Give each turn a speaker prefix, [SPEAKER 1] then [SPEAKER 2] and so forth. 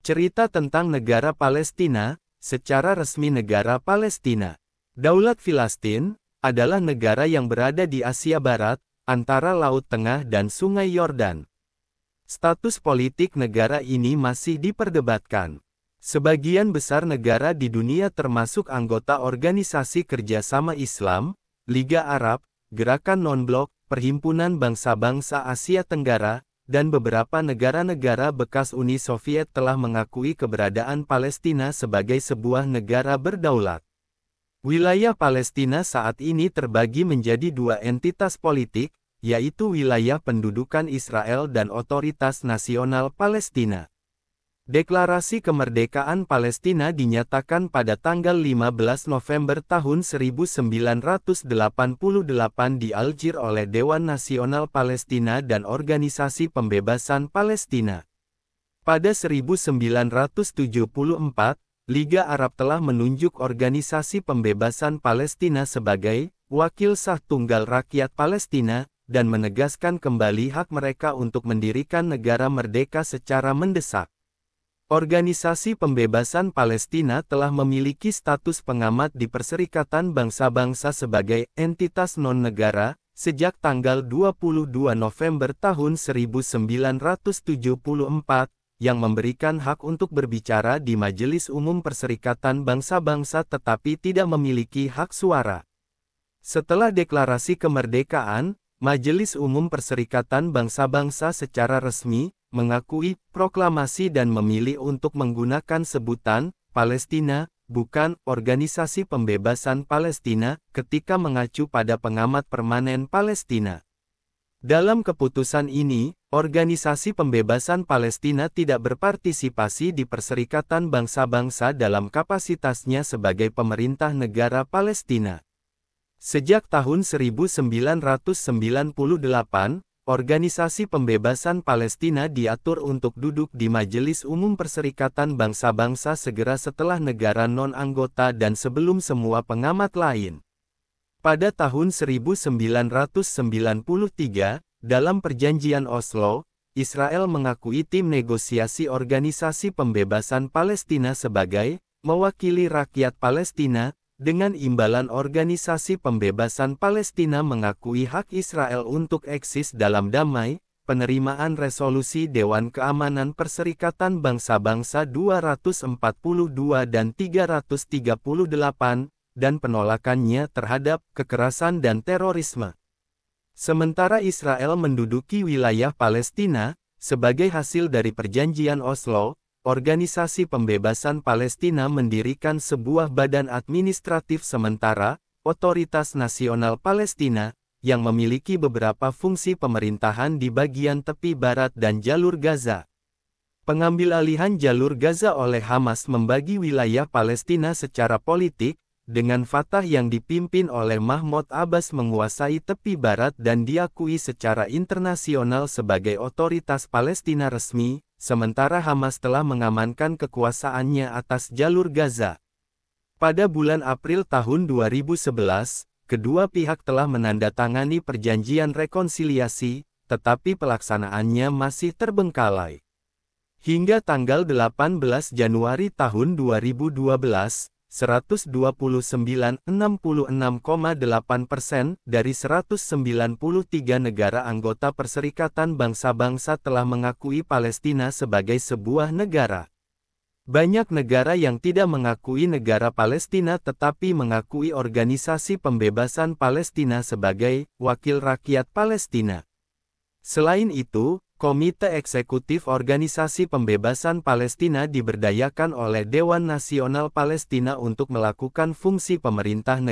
[SPEAKER 1] Cerita tentang negara Palestina, secara resmi negara Palestina. Daulat Filastin, adalah negara yang berada di Asia Barat, antara Laut Tengah dan Sungai Yordan. Status politik negara ini masih diperdebatkan. Sebagian besar negara di dunia termasuk anggota Organisasi Kerjasama Islam, Liga Arab, Gerakan Non-Blok, Perhimpunan Bangsa-Bangsa Asia Tenggara, dan beberapa negara-negara bekas Uni Soviet telah mengakui keberadaan Palestina sebagai sebuah negara berdaulat. Wilayah Palestina saat ini terbagi menjadi dua entitas politik, yaitu wilayah pendudukan Israel dan Otoritas Nasional Palestina. Deklarasi Kemerdekaan Palestina dinyatakan pada tanggal 15 November tahun 1988 di Algier oleh Dewan Nasional Palestina dan Organisasi Pembebasan Palestina. Pada 1974, Liga Arab telah menunjuk Organisasi Pembebasan Palestina sebagai wakil sah tunggal rakyat Palestina, dan menegaskan kembali hak mereka untuk mendirikan negara merdeka secara mendesak. Organisasi Pembebasan Palestina telah memiliki status pengamat di Perserikatan Bangsa-Bangsa sebagai entitas non-negara, sejak tanggal 22 November tahun 1974, yang memberikan hak untuk berbicara di Majelis Umum Perserikatan Bangsa-Bangsa tetapi tidak memiliki hak suara. Setelah deklarasi kemerdekaan, Majelis Umum Perserikatan Bangsa-Bangsa secara resmi mengakui proklamasi dan memilih untuk menggunakan sebutan Palestina, bukan Organisasi Pembebasan Palestina, ketika mengacu pada pengamat permanen Palestina. Dalam keputusan ini, Organisasi Pembebasan Palestina tidak berpartisipasi di Perserikatan Bangsa-Bangsa dalam kapasitasnya sebagai pemerintah negara Palestina. Sejak tahun 1998, Organisasi Pembebasan Palestina diatur untuk duduk di Majelis Umum Perserikatan Bangsa-Bangsa segera setelah negara non-anggota dan sebelum semua pengamat lain. Pada tahun 1993, dalam Perjanjian Oslo, Israel mengakui tim negosiasi Organisasi Pembebasan Palestina sebagai mewakili rakyat Palestina, dengan imbalan Organisasi Pembebasan Palestina mengakui hak Israel untuk eksis dalam damai, penerimaan resolusi Dewan Keamanan Perserikatan Bangsa-Bangsa 242 dan 338, dan penolakannya terhadap kekerasan dan terorisme. Sementara Israel menduduki wilayah Palestina, sebagai hasil dari Perjanjian Oslo, Organisasi Pembebasan Palestina mendirikan sebuah badan administratif sementara, Otoritas Nasional Palestina, yang memiliki beberapa fungsi pemerintahan di bagian tepi barat dan jalur Gaza. Pengambilalihan jalur Gaza oleh Hamas membagi wilayah Palestina secara politik, dengan Fatah yang dipimpin oleh Mahmud Abbas menguasai tepi barat dan diakui secara internasional sebagai otoritas Palestina resmi, sementara Hamas telah mengamankan kekuasaannya atas jalur Gaza. Pada bulan April tahun 2011, kedua pihak telah menandatangani perjanjian rekonsiliasi, tetapi pelaksanaannya masih terbengkalai. Hingga tanggal 18 Januari tahun 2012, 129,66,8% dari 193 negara anggota Perserikatan Bangsa-Bangsa telah mengakui Palestina sebagai sebuah negara. Banyak negara yang tidak mengakui negara Palestina tetapi mengakui Organisasi Pembebasan Palestina sebagai wakil rakyat Palestina. Selain itu, Komite Eksekutif Organisasi Pembebasan Palestina diberdayakan oleh Dewan Nasional Palestina untuk melakukan fungsi pemerintah negara.